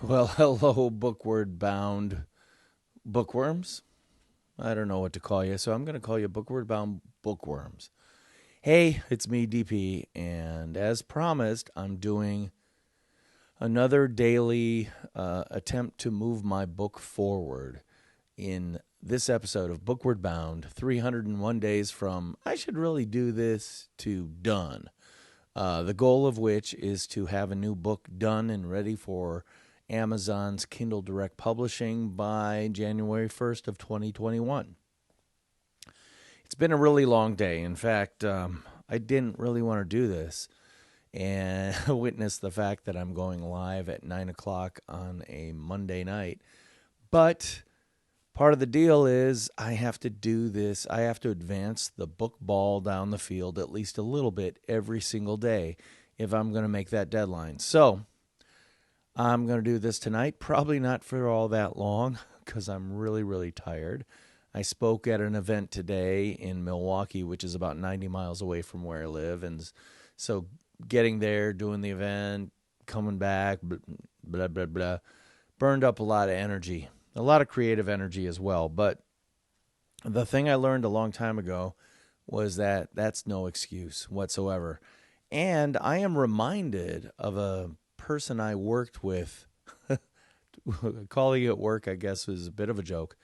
Well, hello, Bookward Bound bookworms. I don't know what to call you, so I'm going to call you Bookward Bound bookworms. Hey, it's me, DP, and as promised, I'm doing another daily attempt to move my book forward in this episode of Bookward Bound 301 days from I should really do this to done. The goal of which is to have a new book done and ready for Amazon's Kindle Direct Publishing by January 1st of 2021. It's been a really long day. In fact, I didn't really want to do this and witness the fact that I'm going live at 9 o'clock on a Monday night. But part of the deal is I have to do this. I have to advance the book ball down the field at least a little bit every single day if I'm going to make that deadline. So I'm going to do this tonight, probably not for all that long because I'm really, really tired. I spoke at an event today in Milwaukee, which is about 90 miles away from where I live. And so getting there, doing the event, coming back, blah, blah, blah, burned up a lot of energy, a lot of creative energy as well. But the thing I learned a long time ago was that that's no excuse whatsoever. And I am reminded of a person I worked with, calling it work, I guess, was a bit of a joke.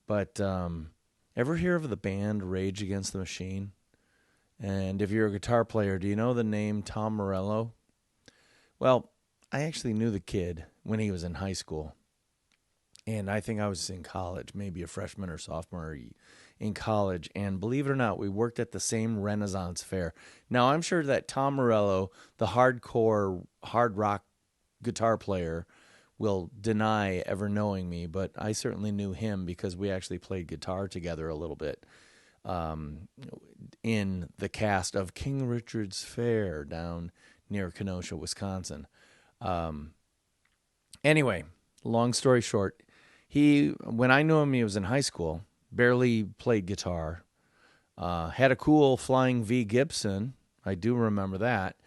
But ever hear of the band Rage Against the Machine? And if you're a guitar player, do you know the name Tom Morello? Well, I actually knew the kid when he was in high school. And I think I was in college, maybe a freshman or sophomore in college. And believe it or not, we worked at the same Renaissance fair. Now, I'm sure that Tom Morello, the hardcore hard rock guitar player, will deny ever knowing me, but I certainly knew him because we actually played guitar together a little bit in the cast of King Richard's Fair down near Kenosha, Wisconsin. Anyway, long story short, when I knew him, he was in high school, barely played guitar, had a cool flying V Gibson. I do remember that.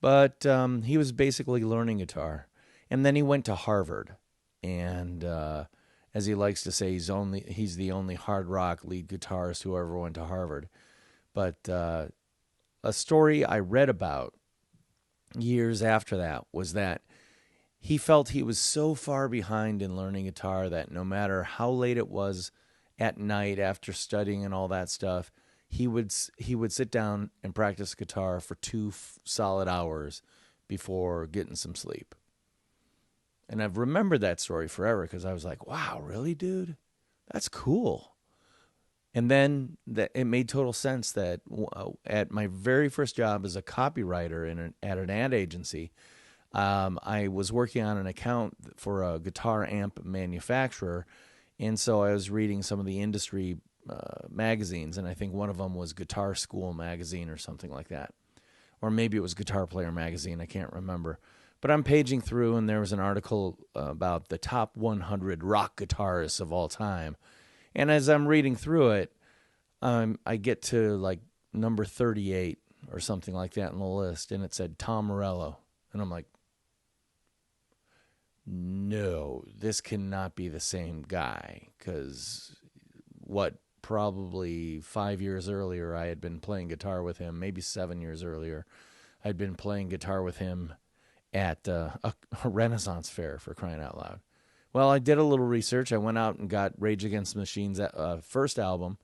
But he was basically learning guitar. And then he went to Harvard. And as he likes to say, he's the only hard rock lead guitarist who ever went to Harvard. But a story I read about years after that was that he felt he was so far behind in learning guitar that no matter how late it was at night after studying and all that stuff, he would sit down and practice guitar for 2 solid hours before getting some sleep. And I've remembered that story forever because I was like, wow, really, dude? That's cool. And then it made total sense that at my very first job as a copywriter at an ad agency, I was working on an account for a guitar amp manufacturer. And so I was reading some of the industry magazines, and I think one of them was Guitar School magazine or something like that. Or maybe it was Guitar Player magazine, I can't remember. But I'm paging through, and there was an article about the top 100 rock guitarists of all time. And as I'm reading through it, I get to like number 38 or something like that in the list, and it said Tom Morello. And I'm like, no, this cannot be the same guy, because probably 5 years earlier, I had been playing guitar with him, maybe 7 years earlier, I'd been playing guitar with him at a Renaissance fair, for crying out loud. Well, I did a little research. I went out and got Rage Against the Machine's first album,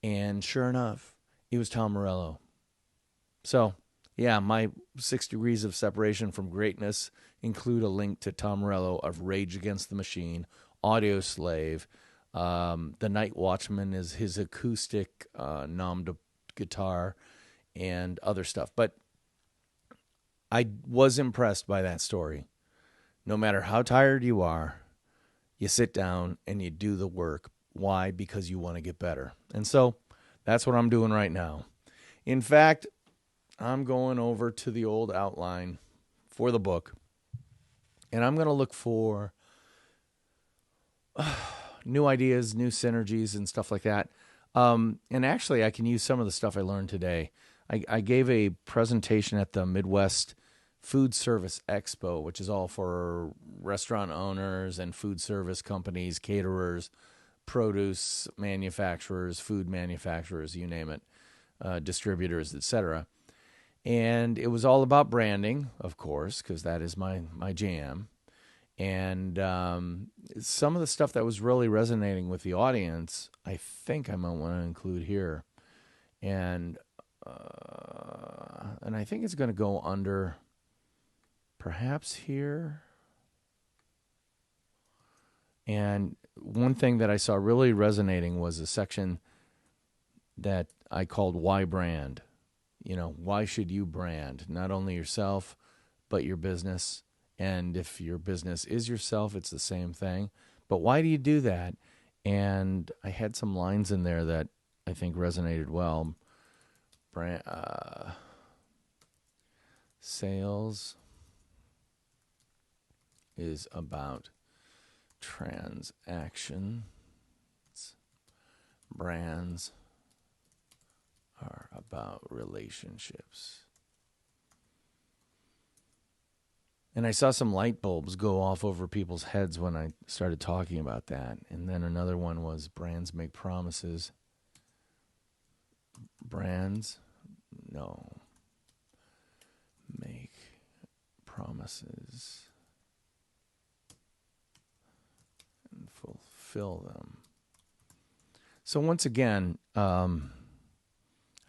and sure enough, it was Tom Morello. So, yeah, my 6 degrees of separation from greatness include a link to Tom Morello of Rage Against the Machine, Audio Slave. The Night Watchman is his acoustic nommed guitar and other stuff. But I was impressed by that story. No matter how tired you are, you sit down and you do the work. Why? Because you want to get better. And so that's what I'm doing right now. In fact, I'm going over to the old outline for the book, and I'm going to look for new ideas, new synergies, and stuff like that. And actually, I can use some of the stuff I learned today. I gave a presentation at the Midwest Food Service Expo, which is all for restaurant owners and food service companies, caterers, produce manufacturers, food manufacturers, you name it, distributors, etc. And it was all about branding, of course, because that is my jam. And some of the stuff that was really resonating with the audience, I think I might want to include here. And I think it's going to go under perhaps here. And one thing that I saw really resonating was a section that I called Why Brand? You know, why should you brand? Not only yourself, but your business. And if your business is yourself, it's the same thing. But why do you do that? And I had some lines in there that I think resonated well. Sales is about transactions. Brands are about relationships. And I saw some light bulbs go off over people's heads when I started talking about that. And then another one was brands make promises. Brands, no, make promises and fulfill them. So once again, I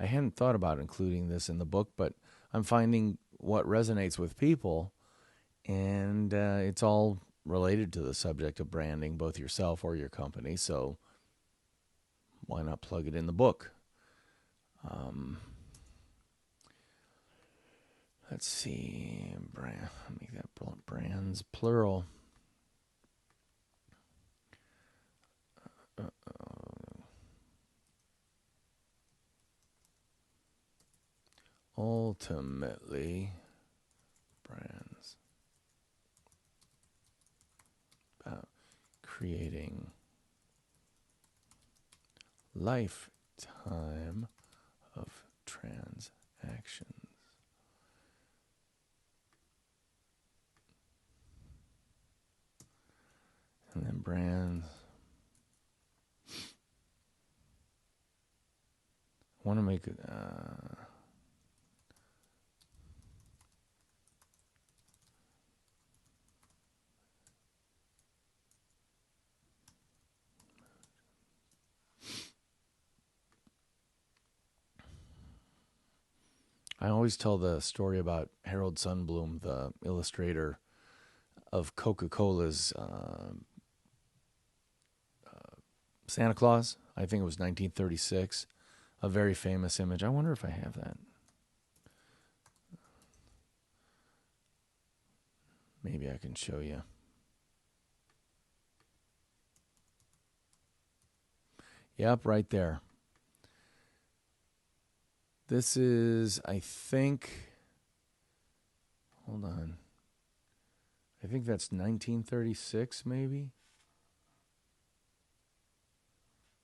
hadn't thought about including this in the book, but I'm finding what resonates with people, and it's all related to the subject of branding, both yourself or your company. So why not plug it in the book? Let's see, brand. Make that brands plural. Ultimately, brands about creating lifetime of transactions. And then brands. I want to make it. I always tell the story about Harold Sundblom, the illustrator of Coca-Cola's Santa Claus. I think it was 1936. A very famous image. I wonder if I have that. Maybe I can show you. Yep, right there. This is, I think, hold on. I think that's 1936, maybe.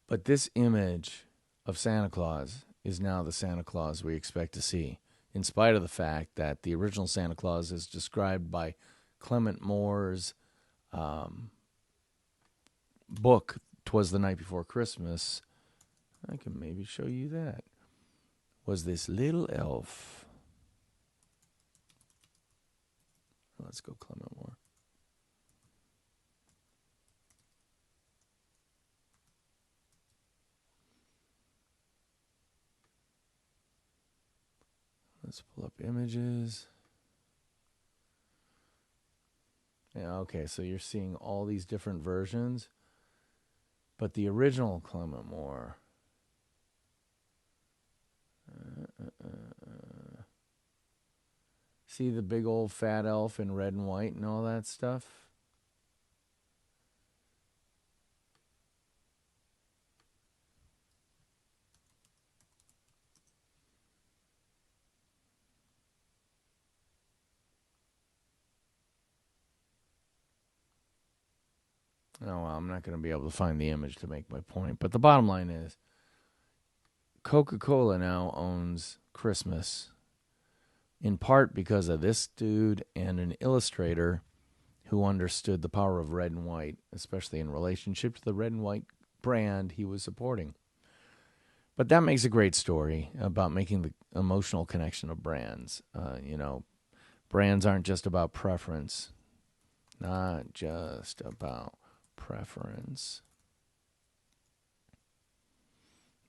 But this image of Santa Claus is now the Santa Claus we expect to see, in spite of the fact that the original Santa Claus is described by Clement Moore's book, 'Twas the Night Before Christmas. I can maybe show you that. Was this little elf. Let's go Clement Moore. Let's pull up images. Yeah, okay, so you're seeing all these different versions, but the original Clement Moore. See the big old fat elf in red and white and all that stuff? Oh, well, I'm not going to be able to find the image to make my point. But the bottom line is, Coca-Cola now owns Christmas in part because of this dude and an illustrator who understood the power of red and white, especially in relationship to the red and white brand he was supporting. But that makes a great story about making the emotional connection of brands. Brands aren't just about preference. Not just about preference.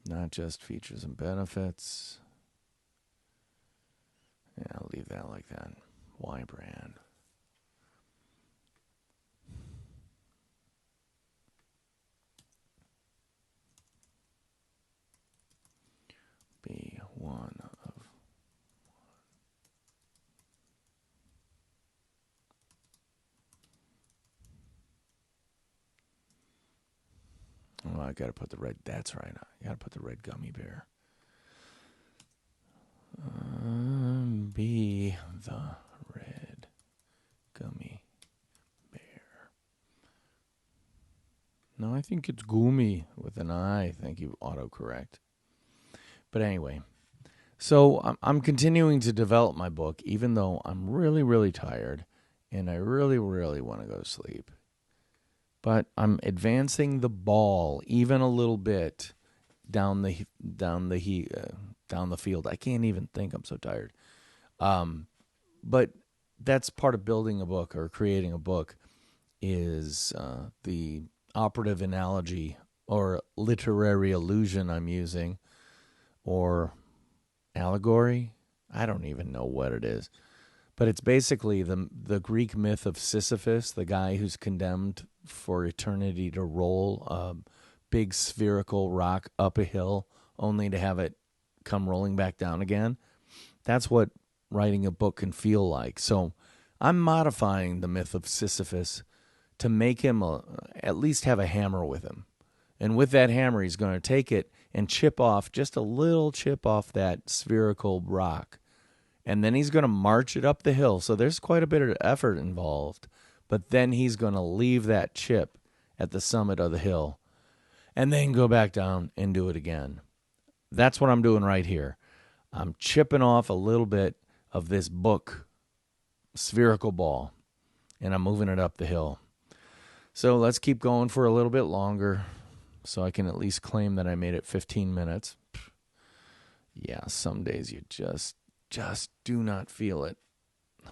Not just features and benefits. Yeah, I'll leave that like that. Why brand? Be one of. Oh, I gotta put the red. That's right. I gotta put the red gummy bear. Be the red gummy bear. No, I think it's gummy with an I. Thank you, autocorrect. But anyway, so I'm continuing to develop my book, even though I'm really, really tired, and I really, really want to go to sleep. But I'm advancing the ball even a little bit down the field. I can't even think. I'm so tired. But that's part of building a book or creating a book is the operative analogy or literary allusion I'm using, or allegory. I don't even know what it is. But it's basically the Greek myth of Sisyphus, the guy who's condemned for eternity to roll a big spherical rock up a hill only to have it come rolling back down again. That's what writing a book can feel like. So I'm modifying the myth of Sisyphus to make him at least have a hammer with him. And with that hammer, he's going to take it and chip off just a little chip off that spherical rock. And then he's going to march it up the hill. So there's quite a bit of effort involved. But then he's going to leave that chip at the summit of the hill and then go back down and do it again. That's what I'm doing right here. I'm chipping off a little bit of this book spherical ball, and I'm moving it up the hill. So let's keep going for a little bit longer so I can at least claim that I made it 15 minutes. Yeah, some days you just do not feel it.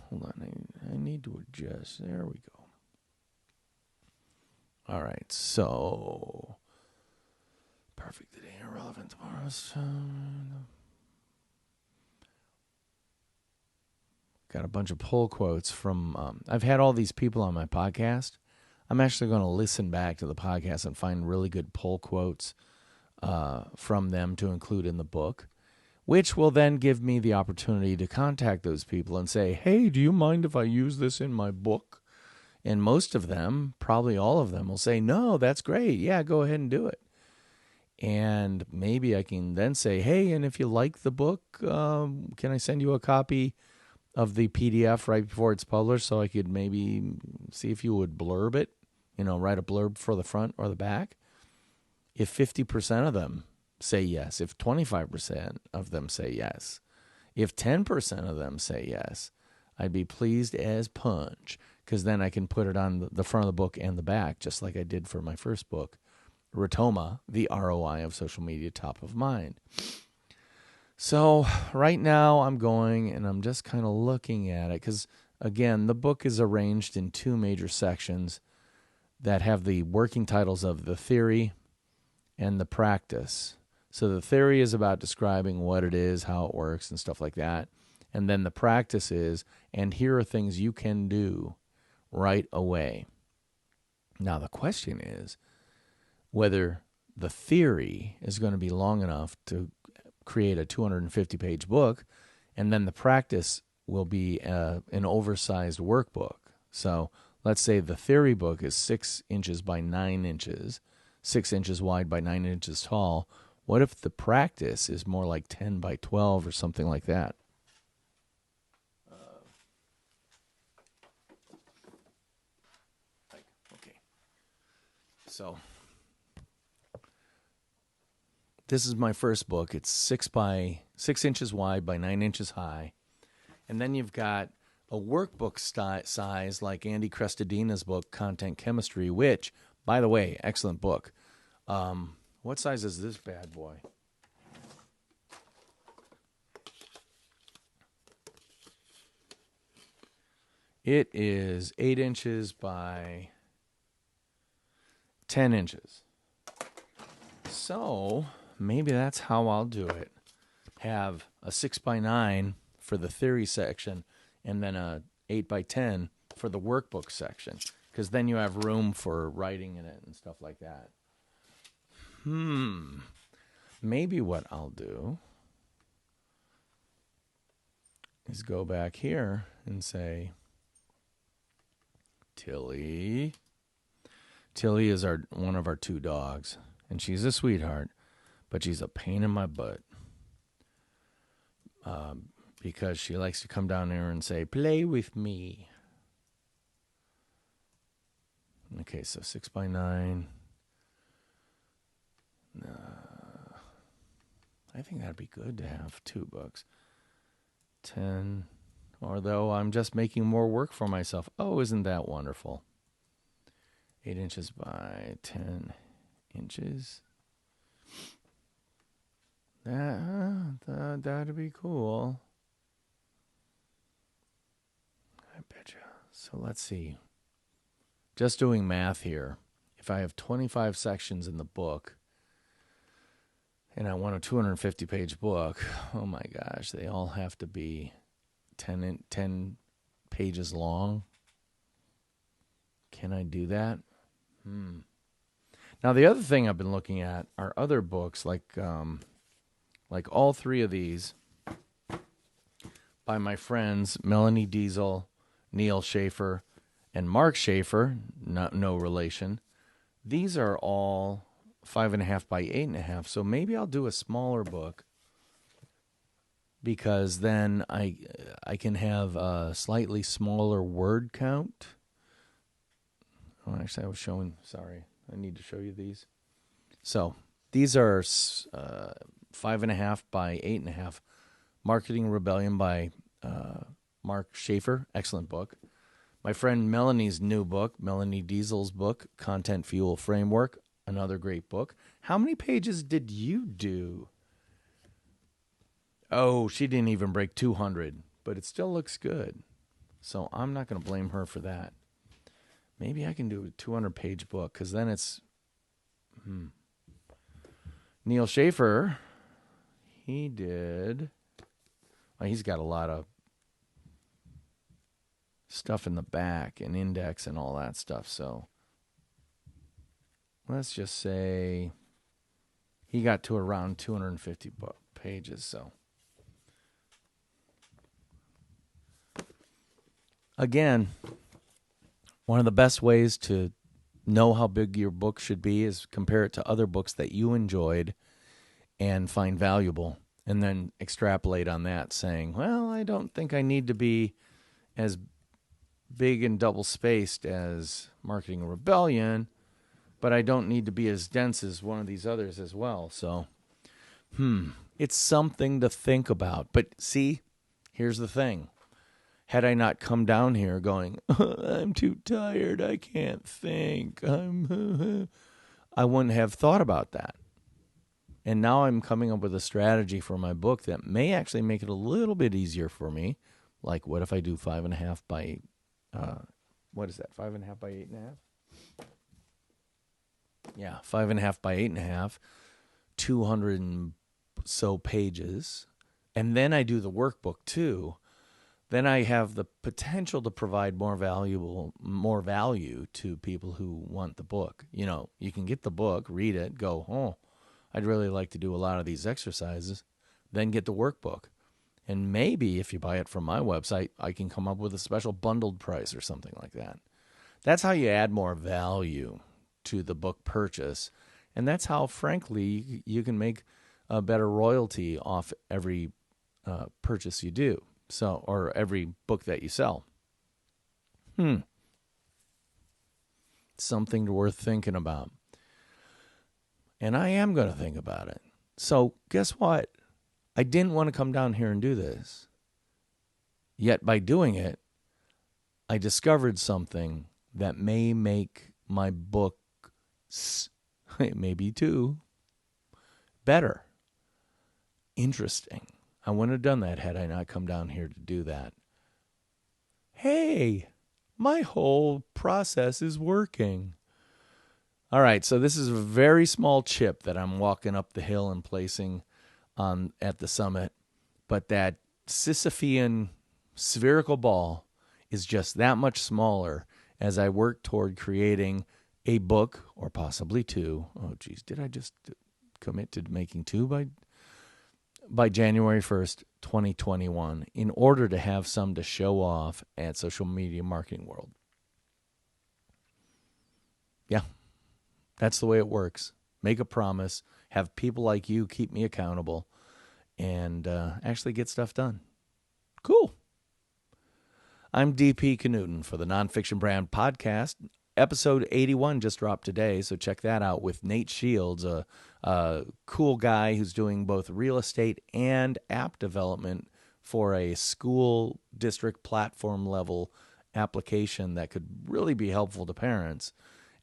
Hold on, I need to adjust. There we go. All right, so perfect today, irrelevant tomorrow. Got a bunch of pull quotes from, I've had all these people on my podcast. I'm actually going to listen back to the podcast and find really good pull quotes from them to include in the book, which will then give me the opportunity to contact those people and say, hey, do you mind if I use this in my book? And most of them, probably all of them, will say, no, that's great. Yeah, go ahead and do it. And maybe I can then say, hey, and if you like the book, can I send you a copy of the PDF right before it's published so I could maybe see if you would blurb it, write a blurb for the front or the back? If 50% of them say yes, if 25% of them say yes, if 10% of them say yes, I'd be pleased as punch, because then I can put it on the front of the book and the back, just like I did for my first book, Rotoma, the ROI of Social Media Top of Mind. So right now I'm going and I'm just kind of looking at it because, again, the book is arranged in two major sections that have the working titles of the theory and the practice. So the theory is about describing what it is, how it works, and stuff like that. And then the practice is, and here are things you can do right away. Now the question is whether the theory is going to be long enough to create a 250-page book, and then the practice will be an oversized workbook. So let's say the theory book is 6 inches by 9 inches, 6 inches wide by 9 inches tall. What if the practice is more like 10 by 12 or something like that? Okay. So this is my first book. It's 6 inches wide by 9 inches high. And then you've got a workbook size like Andy Crestodina's book, Content Chemistry, which, by the way, excellent book. What size is this bad boy? It is 8 inches by 10 inches. So maybe that's how I'll do it. Have a 6x9 for the theory section and then a 8x10 for the workbook section, because then you have room for writing in it and stuff like that. Maybe what I'll do is go back here and say, Tilly. Tilly is one of our 2 dogs, and she's a sweetheart, but she's a pain in my butt. Because she likes to come down there and say, play with me. Okay, so 6x9. I think that'd be good to have 2 books. 10, although I'm just making more work for myself. Oh, isn't that wonderful? 8 inches by 10 inches. That'd be cool. I betcha. So let's see. Just doing math here. If I have 25 sections in the book and I want a 250-page book, oh my gosh, they all have to be 10 pages long. Can I do that? Now, the other thing I've been looking at are other books, like all 3 of these by my friends Melanie Diesel, Neil Schaefer, and Mark Schaefer, no relation. These are all 5.5 by 8.5, so maybe I'll do a smaller book, because then I can have a slightly smaller word count. Oh, actually, I was showing, sorry, I need to show you these. So these are 5.5 by 8.5. Marketing Rebellion by Mark Schaefer, excellent book. My friend Melanie's new book, Melanie Diesel's book, Content Fuel Framework, another great book. How many pages did you do? Oh, she didn't even break 200, but it still looks good. So I'm not going to blame her for that. Maybe I can do a 200-page book, because then it's... Neil Schaefer, he did... Well, he's got a lot of stuff in the back and index and all that stuff. So let's just say he got to around 250 pages. So again, one of the best ways to know how big your book should be is compare it to other books that you enjoyed and find valuable, and then extrapolate on that, saying, well, I don't think I need to be as big and double-spaced as Marketing Rebellion, but I don't need to be as dense as one of these others as well. So, it's something to think about. But see, here's the thing. Had I not come down here going, I'm too tired, I can't think, I wouldn't have thought about that. And now I'm coming up with a strategy for my book that may actually make it a little bit easier for me. Like, what if I do 5.5 by, what is that, 5.5 by 8.5? Yeah, 5.5 by 8.5, 200 and so pages. And then I do the workbook too. Then I have the potential to provide more value to people who want the book. You know, you can get the book, read it, go, oh, I'd really like to do a lot of these exercises, then get the workbook. And maybe if you buy it from my website, I can come up with a special bundled price or something like that. That's how you add more value to the book purchase. And that's how, frankly, you can make a better royalty off every purchase you do. So, or every book that you sell. Something worth thinking about. And I am going to think about it. So, guess what? I didn't want to come down here and do this. Yet by doing it, I discovered something that may make my books, maybe two, better, interesting. I wouldn't have done that had I not come down here to do that. Hey, my whole process is working. All right, so this is a very small chip that I'm walking up the hill and placing at the summit, but that Sisyphean spherical ball is just that much smaller as I work toward creating a book, or possibly two. Oh, geez, did I just commit to making two by January 1st, 2021, in order to have some to show off at Social Media Marketing World? Yeah, that's the way it works. Make a promise, have people like you keep me accountable, and actually get stuff done. Cool. I'm DP Knudten for the Nonfiction Brand Podcast. Episode 81 just dropped today, so check that out with Nate Shields, a cool guy who's doing both real estate and app development for a school district platform level application that could really be helpful to parents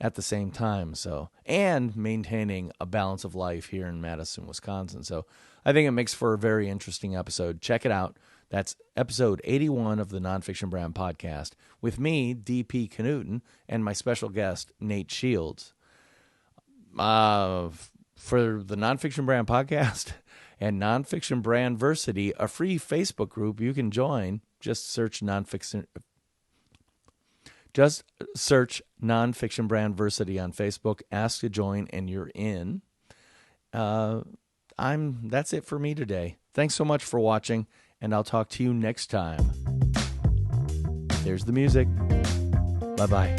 at the same time. So, and maintaining a balance of life here in Madison, Wisconsin. So I think it makes for a very interesting episode. Check it out. That's episode 81 of the Nonfiction Brand Podcast with me, DP Knudten, and my special guest, Nate Shields. For the Nonfiction Brand Podcast and Nonfiction Brandversity, a free Facebook group you can join. Just search Nonfiction Brandversity on Facebook. Ask to join, and you're in. That's it for me today. Thanks so much for watching, and I'll talk to you next time. There's the music. Bye-bye.